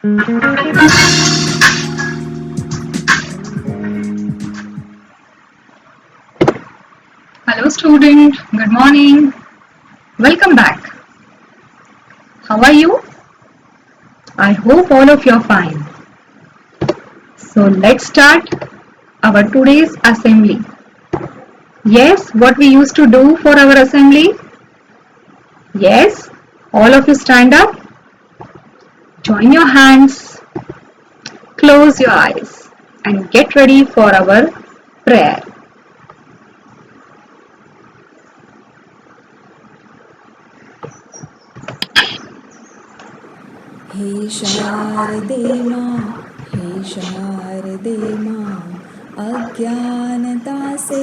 Hello student, good morning. Welcome back. How are you? I hope all of you are fine. So let's start our today's assembly. Yes, what we used to do for our assembly? Yes, all of you stand up, join your hands, close your eyes and get ready for our prayer. हे शारदे मां, हे शारदे मां, अज्ञानता से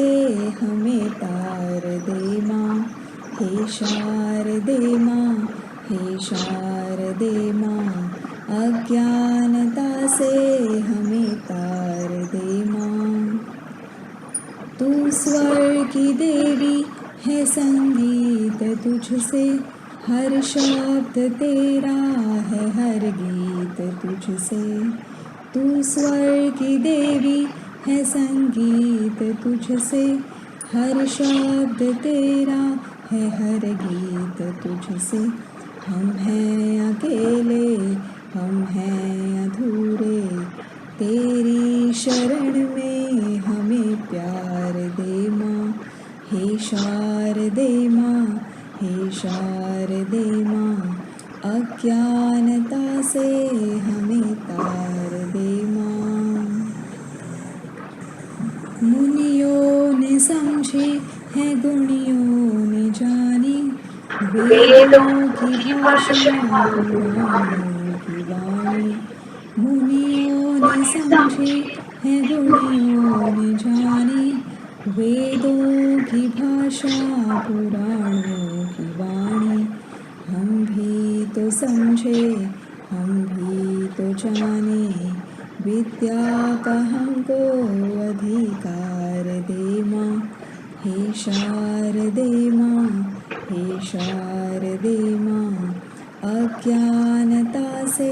हमें तार दे मां। हे शारदे मां, हे शारदे मां, अज्ञानता से हमें तार दे मां। तू स्वर की देवी है, संगीत तुझसे, हर शब्द तेरा है, हर गीत तुझसे। तू स्वर की देवी है, संगीत तुझसे, हर शब्द तेरा है, हर गीत तुझसे। हम हैं अकेले, हम हैं अधूरे, तेरी शरण में हमें प्यार दे मां। हे शारदे मां, हे शारदे मां, अज्ञानता से हमें तार दे मां। मुनियों ने समझी है, गुणियों ने जानी, वेदों की भाषा पुराणों की वाणी। मुनियों ने समझी है, गुणियों ने जानी, वेदों की भाषा पुराणों की वाणी। हम भी तो समझे, हम भी तो जाने, विद्या का हमको अधिकार दे मां। हे शारदे मां, हे शारदे मां, अज्ञानता से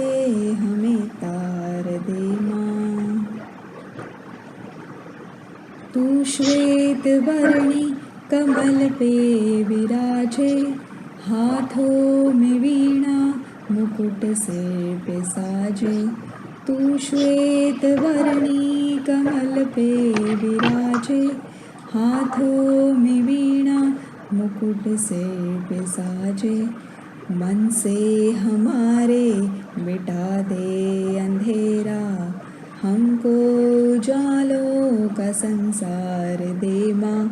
हमें तार दे मां। तू श्वेत वर्णी कमल पे विराजे, हाथों में वीणा मुकुट सिर पे साजे। तू श्वेत वर्णी कमल पे विराजे, हाथों में वीणा मुकुट सिर पे साजे। मन से हमारे मिटा दे अंधेरा, हमको उजालों का संसार दे मां।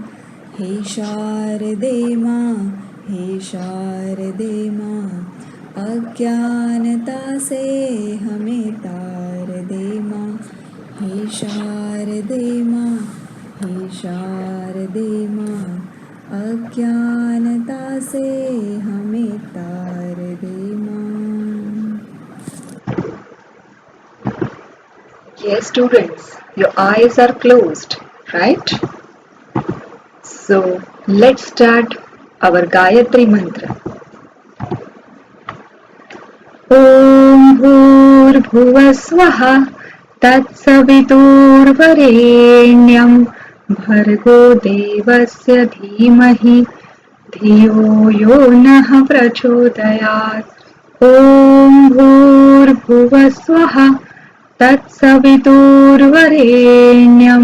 हे शारदे मां, हे शारदे मां, अज्ञानता से हमें तार दे मां। हे शारदे मां, हे शारदे मां, अज्ञानता से हमें तार दे मां। Yes students, your eyes are closed, right? So let's start our Gayatri mantra. ॐ भूर्भुवस्वः तत्सवितुर्वरेण्यं भर्गो देवस्य धीमहि धियो यो नः प्रचोदयात्। ॐ भूर्भुवस्वः तत्सवितुर्वरेण्यं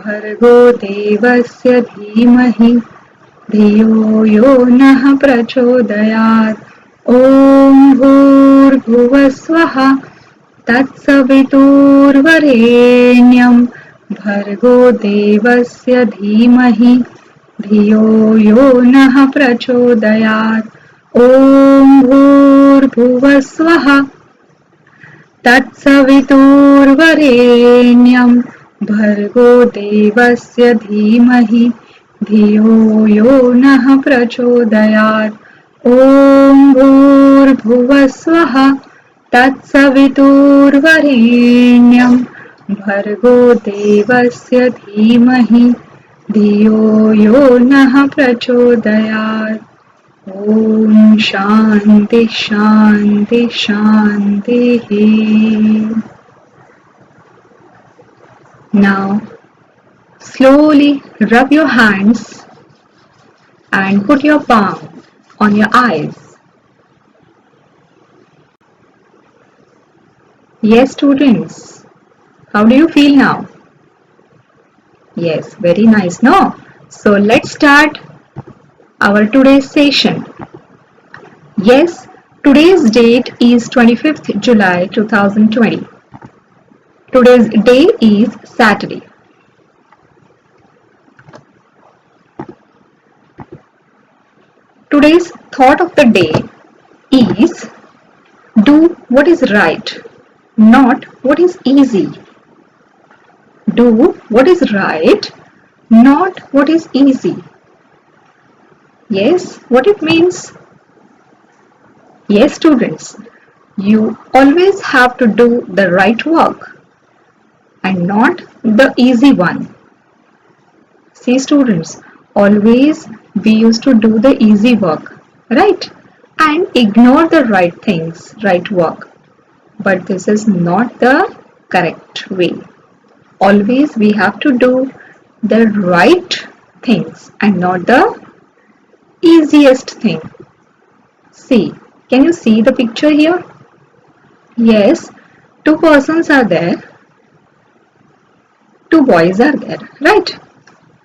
भर्गो देवस्य धीमहि धियो यो नः प्रचोदयात्। ॐ भूर्भुवस्वः तत्सवितुर्वरेण्यं भर्गो देवस्य धीमहि धियो यो नः प्रचोदयात्। ॐ भूर्भुवस्वः तत्सवितुर्वरेण्यं भर्गो देवस्य धीमहि धियो यो नः प्रचोदयात्। ॐ भूर्भुवस्वः तत्सवितुर्वरेण्यं भर्गो देवस्य धीमहि धियो यो नः प्रचोदयात्। Om Shanti Shanti Shanti. Now slowly rub your hands and put your palm on your eyes. Yes, students, how do you feel now? Yes, very nice, no? So let's start our today's session. Yes, today's date is 25th July 2020. Today's day is Saturday. Today's thought of the day is do what is right, not what is easy. Do what is right, not what is easy. Yes, what it means? Yes, students, you always have to do the right work and not the easy one. See, students, always we used to do the easy work, right? And ignore the right things, right work. But this is not the correct way. Always we have to do the right things and not the easiest thing. See, can you see the picture here? Yes, two persons are there, two boys are there, right?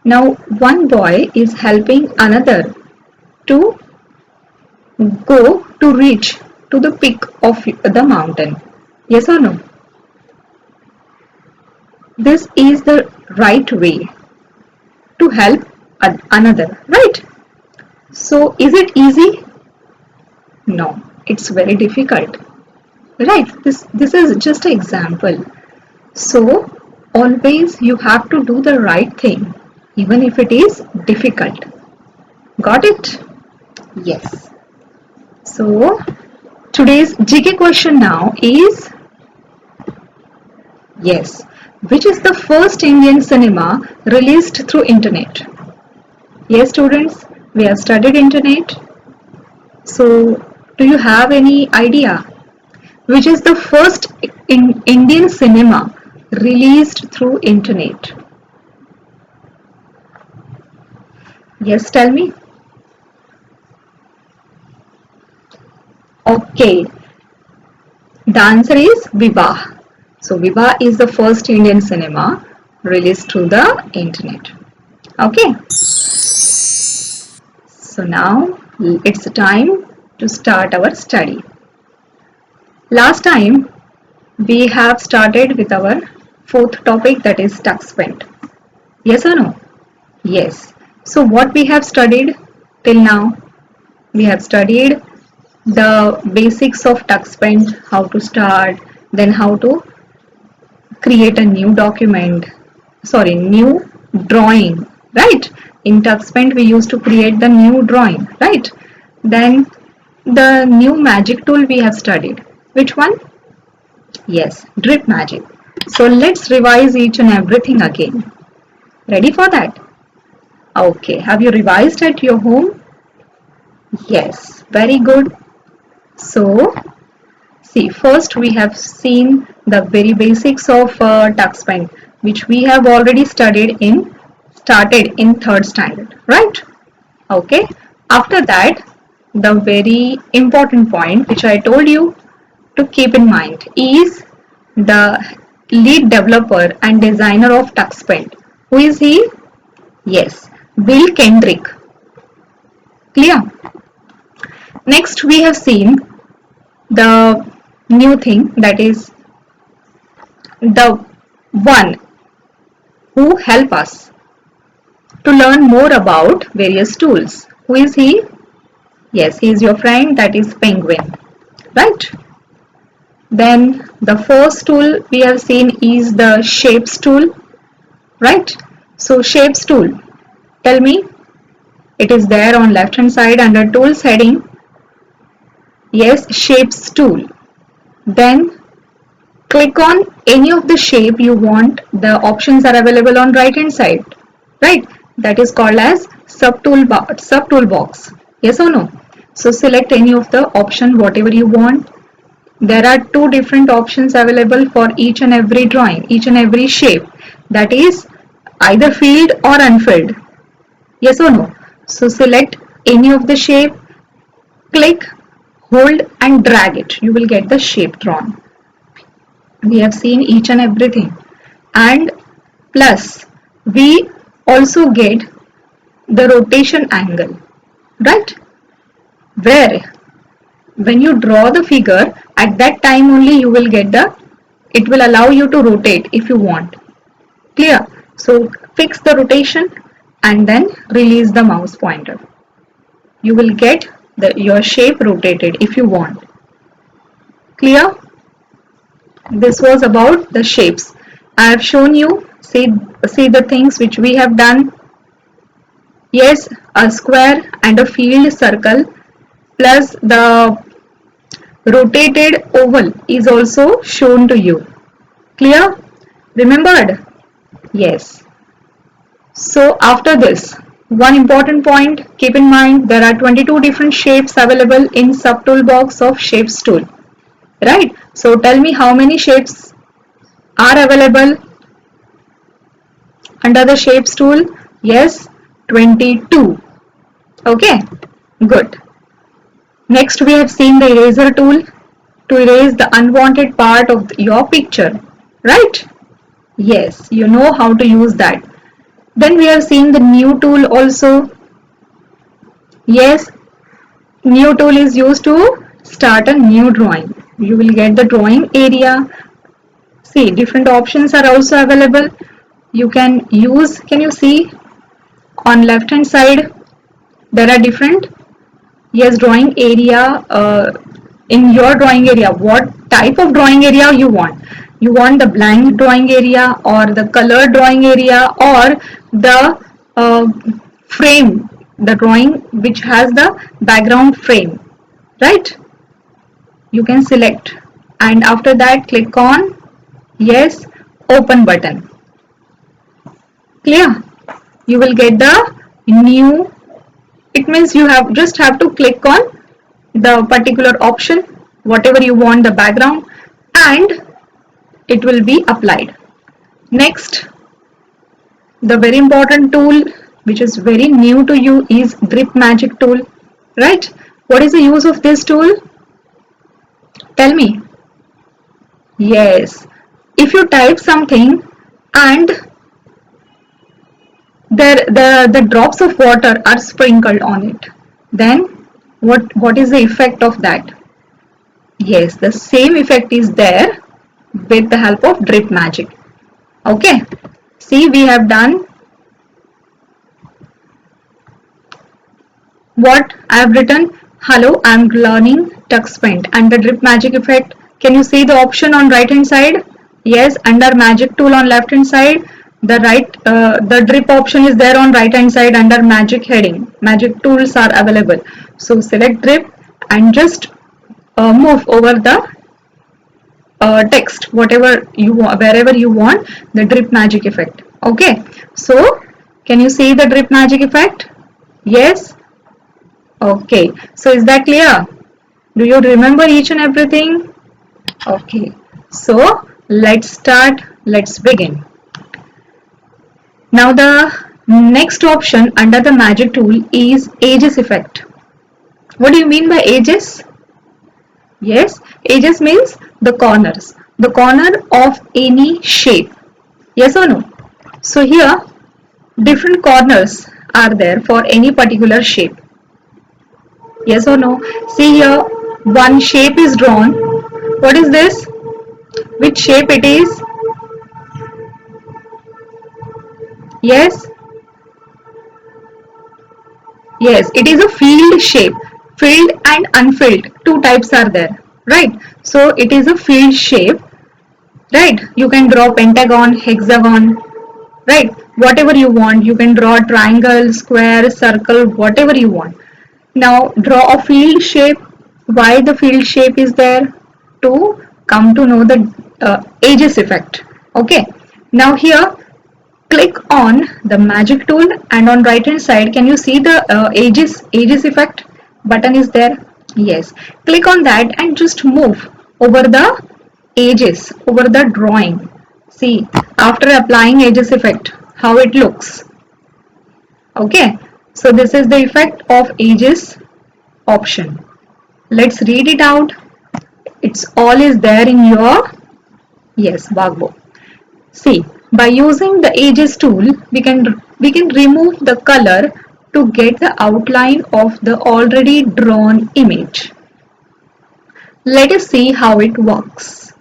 Now one boy is helping another to go to reach to the peak of the mountain. Yes or no? This is the right way to help another, right? So is it easy? No, it's very difficult. Right, this is just an example. So always you have to do the right thing even if it is difficult. Got it? Yes. So today's GK question now is, yes, which is the first Indian cinema released through internet? Yes, students, we have studied internet. So do you have any idea which is the first Indian cinema released through internet? Yes, tell me. Okay, the answer is Vivah. So Vivah is the first Indian cinema released through the internet. Okay. So now it's time to start our study. Last time we have started with our fourth topic, that is tuxpent. Yes or no? Yes. So what we have studied till now? We have studied the basics of tuxpent, how to start, then how to create a new new drawing, right? In tuxpent we used to create the new drawing, right? Then the new magic tool we have studied. Which one? Yes, drip magic. So let's revise each and everything again. Ready for that? Okay, have you revised at your home? Yes, very good. So, see, first we have seen the very basics of tuxpent, which we have already started in third standard, right? Okay. After that, the very important point which I told you to keep in mind is the lead developer and designer of tuxpent. Who is he? Yes, Bill Kendrick. Clear? Next, we have seen the new thing, that is the one who help us to learn more about various tools. Who is he? Yes, he is your friend, that is Penguin, right? Then the first tool we have seen is the shapes tool, right? So shapes tool, tell me, it is there on left hand side under tools heading. Yes, shapes tool. Then click on any of the shape you want. The options are available on right hand side, right? That is called as subtool box. Yes or no? So select any of the option whatever you want. There are two different options available for each and every drawing, each and every shape, that is either filled or unfilled. Yes or no? So select any of the shape, click, hold and drag it. You will get the shape drawn. We have seen each and everything. And plus we also get the rotation angle, right? Where when you draw the figure, at that time only you will get it will allow you to rotate if you want. Clear? So fix the rotation and then release the mouse pointer. You will get your shape rotated if you want. Clear? This was about the shapes. I have shown you, see the things which we have done. Yes, a square and a field circle plus the rotated oval is also shown to you. Clear? Remembered? Yes. So after this, one important point, keep in mind there are 22 different shapes available in subtool box of shapes tool. Right? So tell me how many shapes are available under the shapes tool? Yes, 22. Okay, good. Next we have seen the eraser tool to erase the unwanted part of your picture, right? Yes, you know how to use that. Then we have seen the new tool also. Yes, new tool is used to start a new drawing. You will get the drawing area. See, different options are also available. You can use, can you see on left hand side there are different, yes, drawing area. In your drawing area, what type of drawing area you want? You want the blank drawing area or the color drawing area or the frame, the drawing which has the background frame, right? You can select and after that click on yes, open button. Clear? You will get the new, it means you just have to click on the particular option whatever you want the background and it will be applied. Next, the very important tool which is very new to you is Drip Magic tool, right? What is the use of this tool? Tell me. Yes, if you type something and the drops of water are sprinkled on it, then what is the effect of that? Yes, the same effect is there with the help of Drip Magic. Okay, see, we have done what I have written. Hello, I am learning Tux Paint and the Drip Magic effect. Can you see the option on right hand side? Yes, under Magic tool on left hand side, the drip option is there on right hand side under Magic heading. Magic tools are available. So select drip and just move over the text whatever you want, wherever you want the Drip Magic effect. Okay, so can you see the Drip Magic effect? Yes. Okay, so is that clear? Do you remember each and everything? Okay, so let's start, let's begin. Now the next option under the Magic tool is Edges effect. What do you mean by edges? Yes, edges means the corners, the corner of any shape. Yes or no? So here different corners are there for any particular shape. Yes or no? See here, one shape is drawn. What is this? Which shape it is? Yes? Yes, it is a filled shape. Filled and unfilled, two types are there, right? So it is a filled shape, right? You can draw pentagon, hexagon, right? Whatever you want. You can draw triangle, square, circle, whatever you want. Now draw a field shape. Why the field shape is there? To come to know the edges effect. Okay. Now here click on the Magic tool and on right hand side can you see the edges effect? button is there. Yes, click on that and just move over the edges, over the drawing. See, after applying edges effect, how it looks. Okay, so this is the effect of edges option. Let's read it out. It's all is there in your, yes, Bagbo. See, by using the edges tool, we can remove the color to get the outline of the already drawn image. Let us see how it works.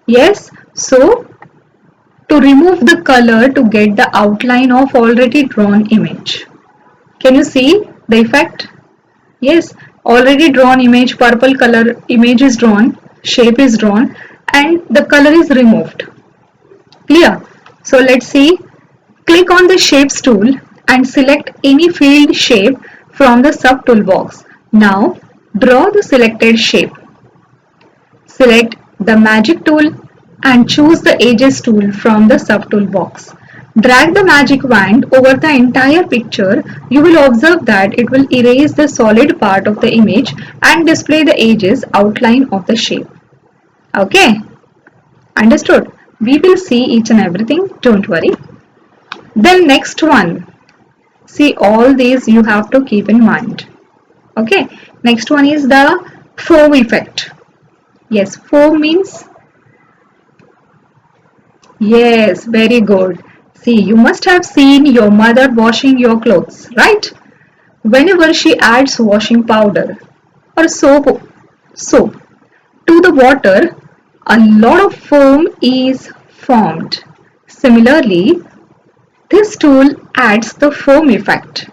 Yes, so to remove the color to get the outline of already drawn image. Can you see the effect? Yes, already drawn image, purple color image is drawn, shape is drawn, and the color is removed. Clear? So let's see. Click on the shapes tool and select any field shape from the sub toolbox. Now draw the selected shape. Select the magic tool and choose the edges tool from the sub toolbox. Drag the magic wand over the entire picture. You will observe that it will erase the solid part of the image and display the edges outline of the shape. Okay, understood? We will see each and everything, don't worry. Then next one, see all these you have to keep in mind. Okay, next one is the foam effect. Yes, foam means, yes, very good. See, you must have seen your mother washing your clothes, right? Whenever she adds washing powder or soap to the water, a lot of foam is formed. Similarly, this tool adds the foam effect,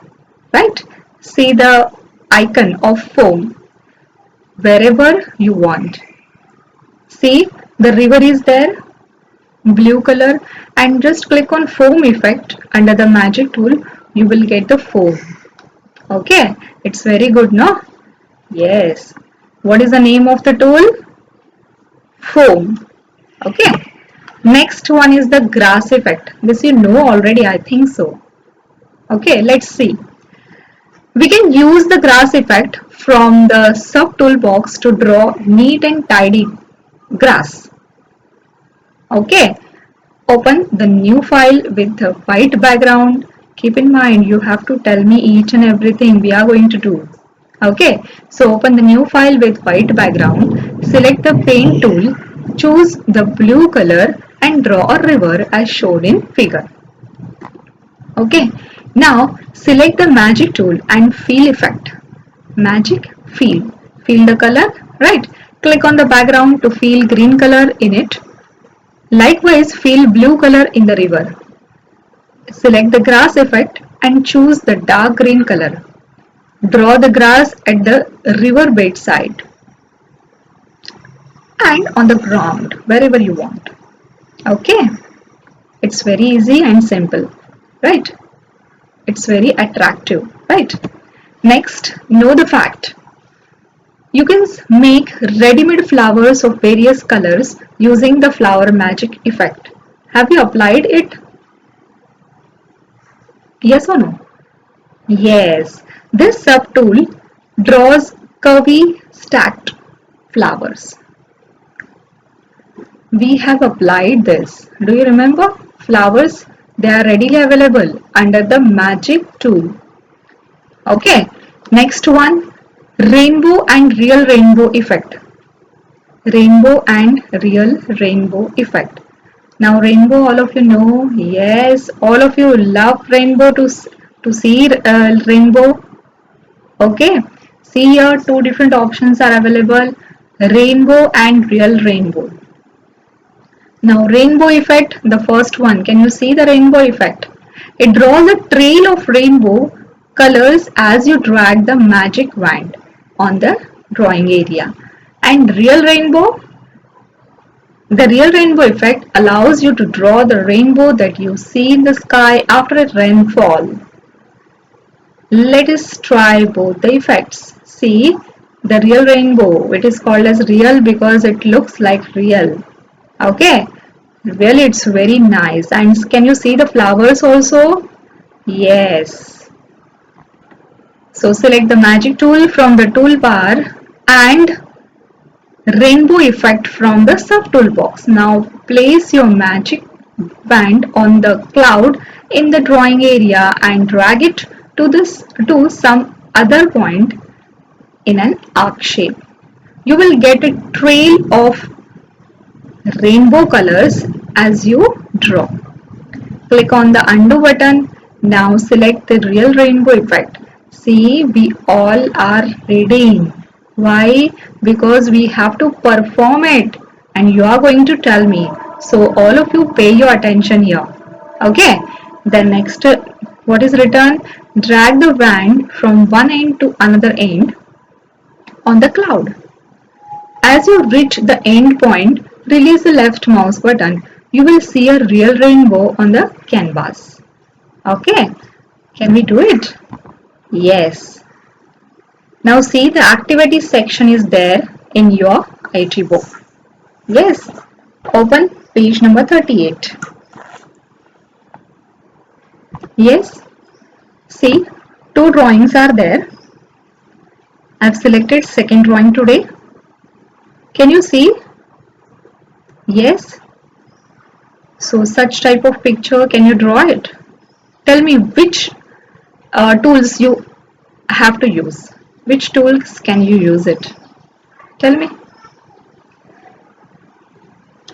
right? See the icon of foam wherever you want. See, the river is there, blue color, and just click on foam effect under the magic tool, you will get the foam. Okay, it's very good, no? Yes. What is the name of the tool? Foam. Okay. Next one is the grass effect. This you know already, I think so. Okay, let's see. We can use the grass effect from the sub toolbox to draw neat and tidy grass. Okay, open the new file with the white background. Keep in mind you have to tell me each and everything we are going to do. Okay, so open the new file with white background. Select the paint tool. Choose the blue color and draw a river as shown in figure. Okay, now select the magic tool and fill effect. Magic fill. Fill the color, right? Click on the background to fill green color in it. Likewise, fill blue color in the river. Select the grass effect and choose the dark green color. Draw the grass at the river bed side and on the ground, wherever you want. Okay, it's very easy and simple, right? It's very attractive, right? Next, know the fact. You can make ready-made flowers of various colors using the flower magic effect. Have you applied it? Yes or no? Yes. This sub-tool draws curvy stacked flowers. We have applied this. Do you remember? Flowers, they are readily available under the magic tool. Okay. Next one, rainbow and real rainbow effect. Rainbow and real rainbow effect. Now rainbow, all of you know. Yes, all of you love rainbow to see rainbow. Okay, see here two different options are available, rainbow and real rainbow. Now rainbow effect, the first one, can you see the rainbow effect? It draws a trail of rainbow colors as you drag the magic wand on the drawing area. And real rainbow, the real rainbow effect allows you to draw the rainbow that you see in the sky after a rainfall. Let us try both the effects. See, the real rainbow, it is called as real because it looks like real. Okay, really it's very nice. And can you see the flowers also? Yes. So select the magic tool from the toolbar and rainbow effect from the subtool box. Now place your magic band on the cloud in the drawing area and drag it to some other point in an arc shape. You will get a trail of rainbow colors as you draw. Click on the undo button. Now select the real rainbow effect. See, we all are reading. Why? Because we have to perform it and you are going to tell me. So all of you pay your attention here. Okay. The next, what is written? Drag the band from one end to another end on the cloud. As you reach the end point, release the left mouse button. You will see a real rainbow on the canvas. Okay, can we do it? Yes. Now see, the activity section is there in your IT book. Yes, open page number 38. Yes, see, two drawings are there. I've selected second drawing today. Can you see? Yes. So such type of picture, can you draw it? Tell me which tools you have to use. Which tools can you use it? Tell me.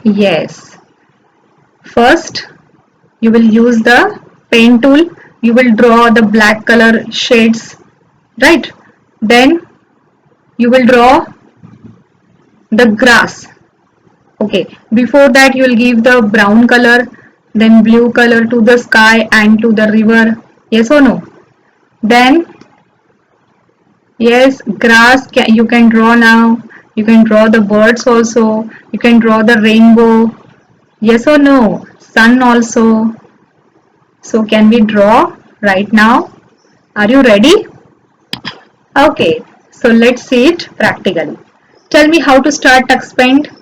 Yes. First, you will use the pen tool. You will draw the black color shades, right? Then you will draw the grass. Okay, before that you will give the brown color, then blue color to the sky and to the river. Yes or no? Then, yes, grass you can draw now. You can draw the birds also. You can draw the rainbow. Yes or no? Sun also. So can we draw right now? Are you ready? Okay, so let's see it practically. Tell me how to start TuxPaint.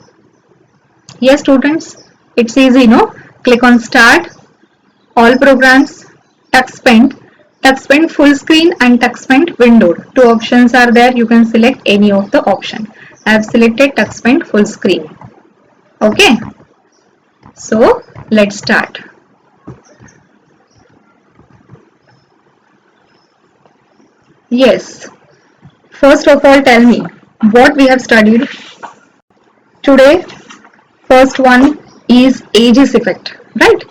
Yes students, it's easy, no? Click on start, all programs, TuxPaint, TuxPaint full screen and TuxPaint windowed. Two options are there, you can select any of the option. I have selected TuxPaint full screen. Okay, so let's start. Yes, first of all tell me what we have studied today. First one is edges effect, right?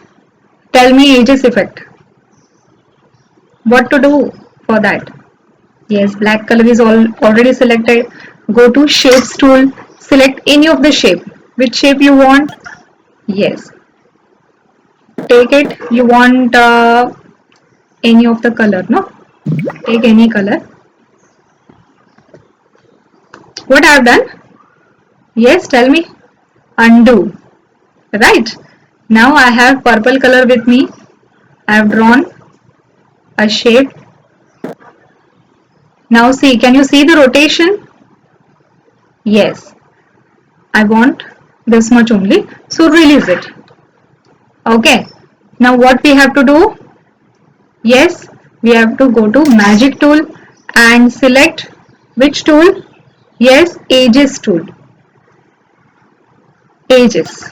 Tell me edges effect. What to do for that? Yes, black color is already selected. Go to shapes tool. Select any of the shape. Which shape you want? Yes. Take it. You want any of the color, no? Take any color. What I have done? Yes, tell me. Undo. Right. Now I have purple color with me. I have drawn a shape. Now see, can you see the rotation? Yes. I want this much only. So release it. Okay. Now what we have to do? Yes, we have to go to magic tool and select which tool? Yes, edges tool. Edges.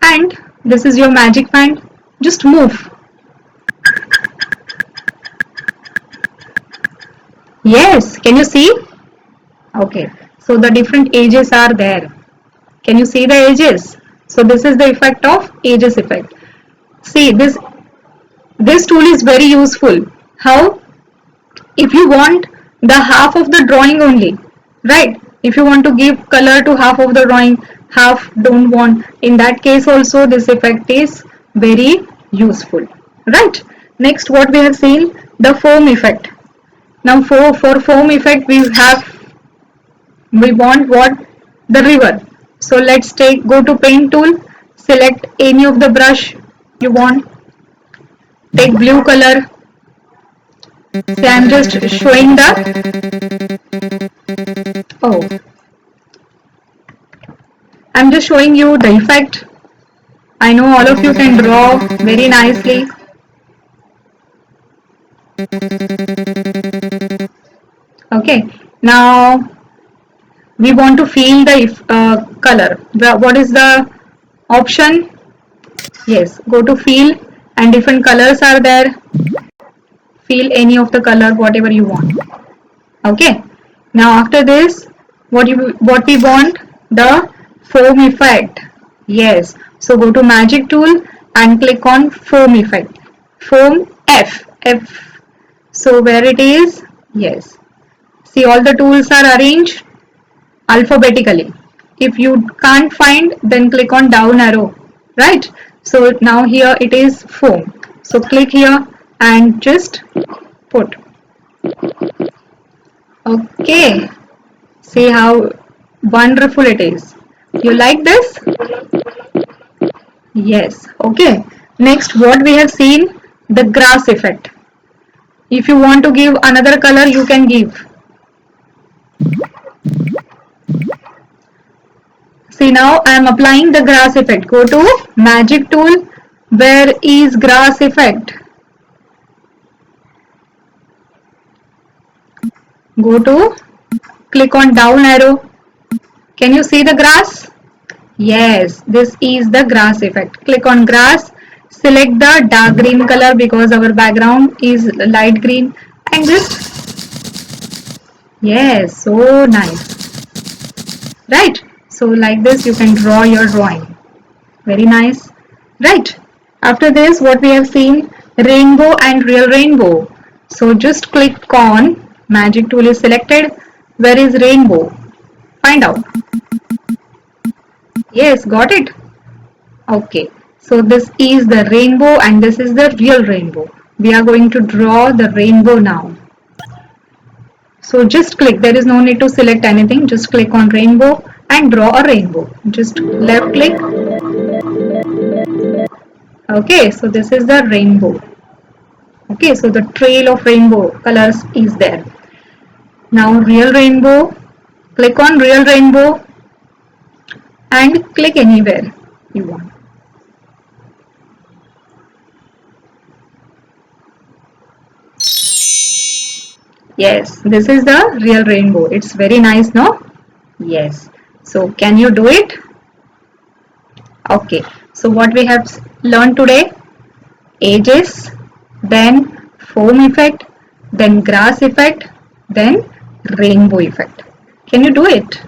And this is your magic band. Just move. Yes, can you see? Okay, so the different edges are there. Can you see the edges? So this is the effect of edges effect. See, this tool is very useful. How? If you want the half of the drawing only, right? If you want to give color to half of the drawing, half don't want, in that case also this effect is very useful, right? Next, what we have seen, the foam effect. Now for foam effect we want what? The river. So let's go to paint tool, select any of the brush you want, take blue color. So I'm just showing I'm just showing you the effect. I know all of you can draw very nicely. Okay, now we want to feel the color. What is the option? Yes, go to feel and different colors are there. Feel any of the color, whatever you want. Okay, now after this, what we want? The foam effect. Yes, so go to magic tool and click on foam effect. Foam F. So where it is? Yes. See, all the tools are arranged alphabetically. If you can't find, then click on down arrow, right? So now here it is foam. So click here and just put. Okay, see how wonderful it is. You like this? Yes. Okay. Next, what we have seen, the grass effect. If you want to give another color, you can give. See, now I am applying the grass effect. Go to magic tool. Where is grass effect? Go to, click on down arrow. Can you see the grass? Yes, this is the grass effect. Click on grass. Select the dark green color because our background is light green. And just, yes, so nice. Right? So like this you can draw your drawing. Very nice. Right? After this, what we have seen, rainbow and real rainbow. So just click on, magic tool is selected. Where is rainbow? Find out. Yes, got it. Okay, so this is the rainbow and this is the real rainbow. We are going to draw the rainbow now. So just click, there is no need to select anything, just click on rainbow and draw a rainbow. Just left click. Okay, so this is the rainbow. Okay, so the trail of rainbow colors is there. Now real rainbow, click on real rainbow and click anywhere you want. Yes, this is the real rainbow. It's very nice, no? Yes. So can you do it? Okay. So what we have learned today? Edges, then foam effect, then grass effect, then rainbow effect. Can you do it?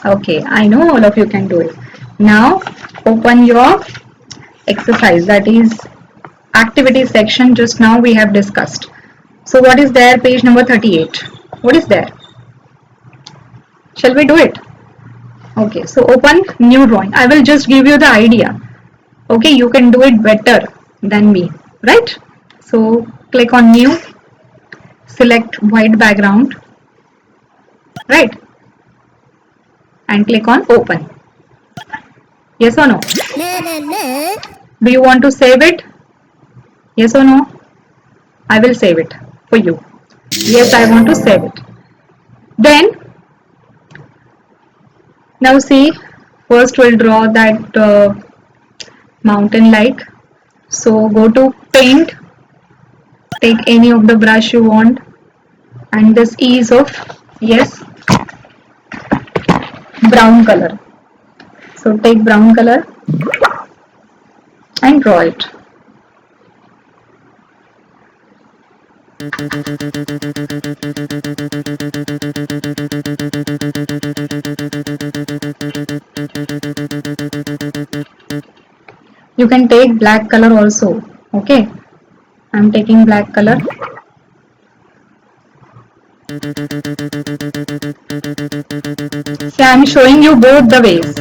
Okay, I know all of you can do it. Now open your exercise, that is activity section. Just now we have discussed. So what is there? Page number 38. What is there? Shall we do it? Okay, so open new drawing. I will just give you the idea. Okay, you can do it better than me, right? So click on new, select white background, right? And click on open. Yes or no? Do you want to save it? Yes or no? I will save it for you. Yes, I want to save it. Then, now see, first we'll draw that mountain like. So go to paint, take any of the brush you want, and this is of, yes, brown color. So take brown color and draw it. You can take black color also. Okay, I'm taking black color. See, I'm showing you both the ways.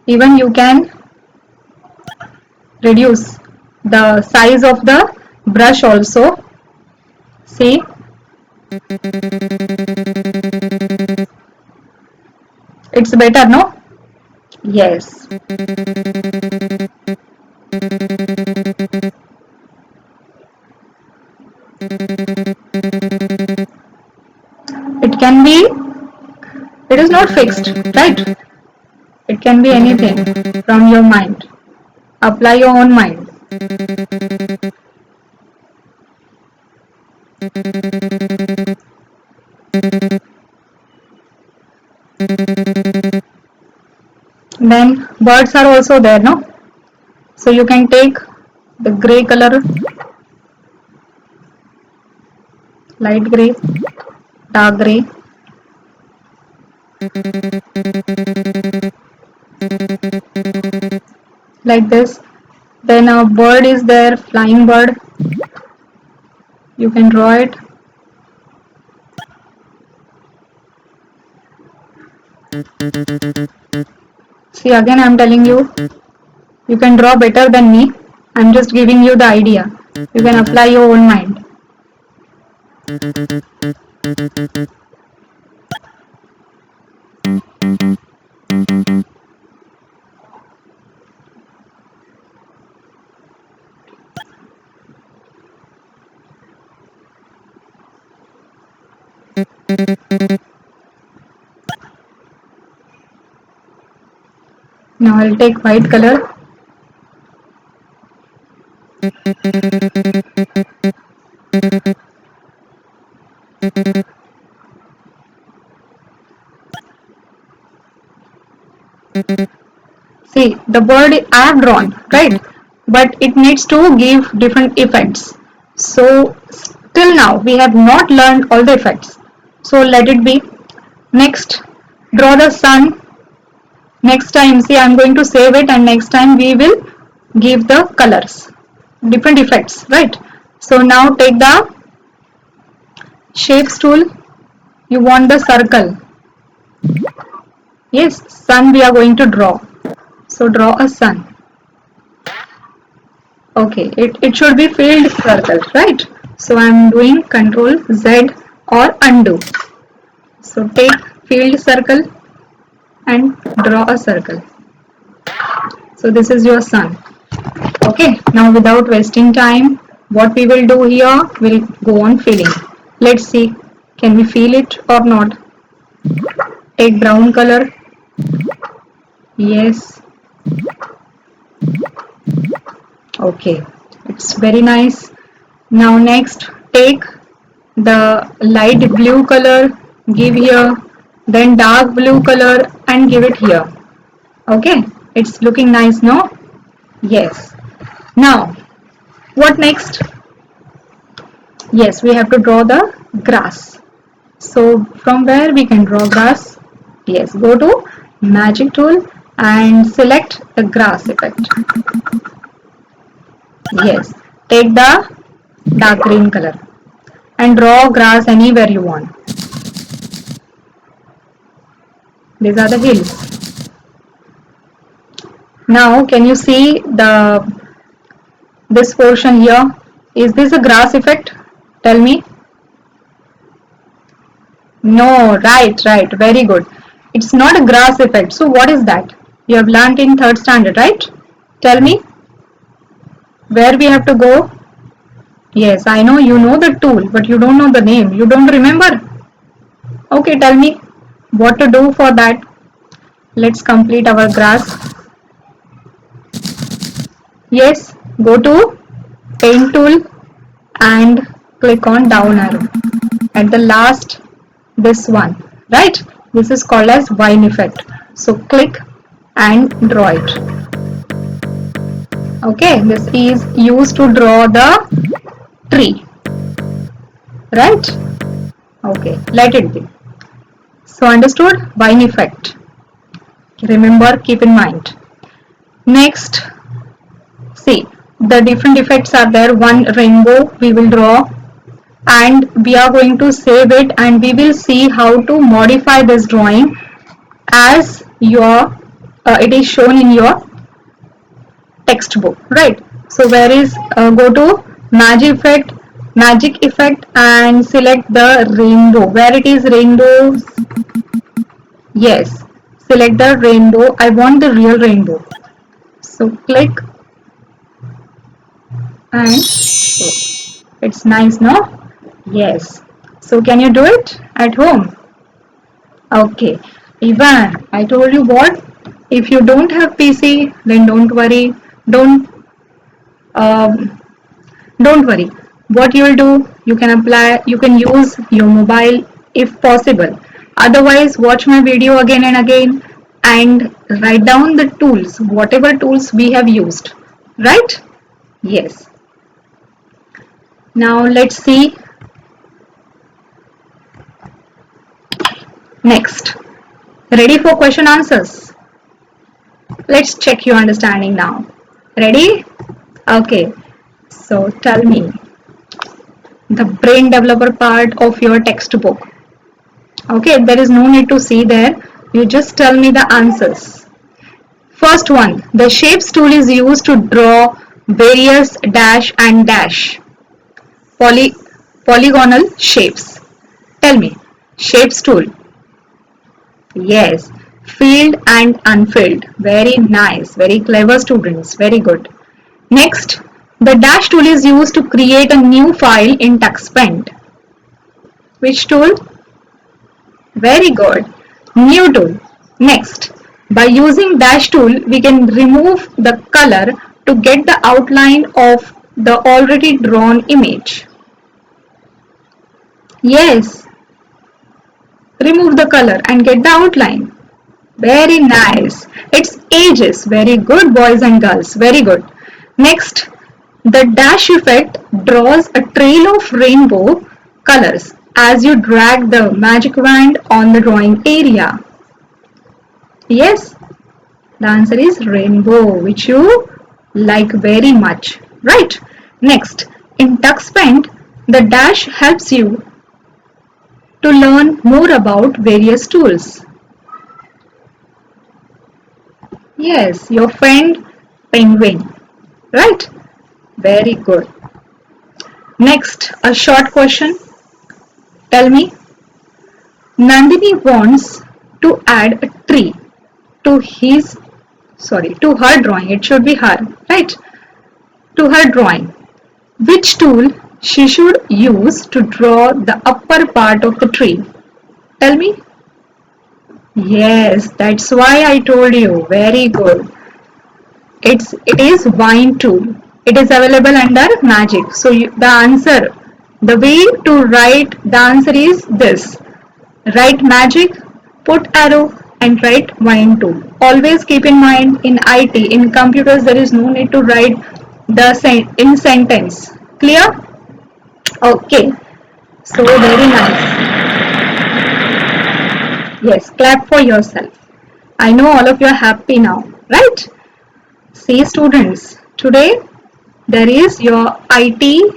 Even you can reduce the size of the brush also. See, it's better, no? Yes. It can be, it is not fixed, right? It It can be anything from your mind. Apply your own mind. Then birds are also there, no? So you can take the gray color, light gray, dark gray. Like this. Then a bird is there, flying bird. You can draw it. See, again I am telling you, you can draw better than me. I am just giving you the idea. You can apply your own mind. Now I'll take white color. See, the bird I have drawn, right? But it needs to give different effects. So, till now we have not learned all the effects. So, let it be. Next, draw the sun. Next time, see, I am going to save it, and next time we will give the colors, different effects, right? So, now take the shapes tool. You want the circle. Yes, sun we are going to draw. So draw a sun. Okay, it should be filled circle, right? So I am doing Control Z or undo. So take filled circle and draw a circle. So this is your sun. Okay, now without wasting time, what we will do here, we'll go on filling. Let's see, can we feel it or not? Take brown color. Yes. Okay, it's very nice. Now next, take the light blue color, give here, then dark blue color and give it here. Okay, it's looking nice, no? Yes. Now, what next? Yes, we have to draw the grass. So from where we can draw grass? Yes, go to magic tool and select the grass effect. Yes, take the dark green color and draw grass anywhere you want. These are the hills. Now can you see this portion here? Is this a grass effect? Tell me. No, right, very good. It's not a grass effect. So what is that? You have learnt in 3rd standard, right? Tell me. Where we have to go? Yes, I know you know the tool, but you don't know the name. You don't remember? Okay, tell me what to do for that. Let's complete our grass. Yes, go to Paint tool and click on down arrow. At the last, this one, right? This is called as vine effect. So click and draw it. Okay, this is used to draw the tree, right? Okay, let it be. So understood? Vine effect. Remember, keep in mind. Next, see, the different effects are there. One rainbow we will draw and we are going to save it and we will see how to modify this drawing as it is shown in your textbook, right? So where is go to magic effect and select the rainbow. Where it is rainbows? Yes, select the rainbow. I want the real rainbow. So click and show. It's nice, no? Yes. So can you do it at home? Okay. Ivan, I told you what? If you don't have PC, then don't worry. Um, don't worry. What you will do, you can apply, you can use your mobile if possible. Otherwise, watch my video again and again and write down the tools, whatever tools we have used. Right? Yes. Now let's see next. Ready for question answers? Let's check your understanding now. Ready? Okay. So tell me the brain developer part of your textbook. Okay, there is no need to see there. You just tell me the answers. First one, the shapes tool is used to draw various dash and dash polygonal shapes. Tell me, shapes tool. Yes, filled and unfilled. Very nice, very clever students. Very good. Next, the dash tool is used to create a new file in TuxPaint. Which tool? Very good. New tool. Next, by using dash tool, we can remove the color to get the outline of the already drawn image. Yes, remove the color and get the outline. Very nice. It's ages. Very good, boys and girls. Very good. Next, the dash effect draws a trail of rainbow colors as you drag the magic wand on the drawing area. Yes, the answer is rainbow, which you like very much. Right. Next, in TuxPaint, the dash helps you to learn more about various tools. Yes, your friend penguin. Right? Very good. Next, a short question. Tell me, Nandini wants to add a tree to to her drawing. It should be her, right? To her drawing. Which tool she should use to draw the upper part of the tree? Tell me. Yes, that's why I told you. Very good. It is vine tool. It is available under magic. So the answer, the way to write the answer is this. Write magic, put arrow and write vine tool. Always keep in mind in IT, in computers there is no need to write in sentence. Clear? Okay. So very nice. Yes, clap for yourself. I know all of you are happy now, right? See students, today there is your IT,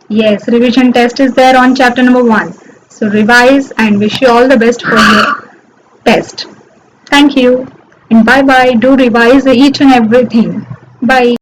yes, revision test is there on chapter number 1. So revise and wish you all the best for your test. Thank you and bye bye. Do revise each and everything. Bye.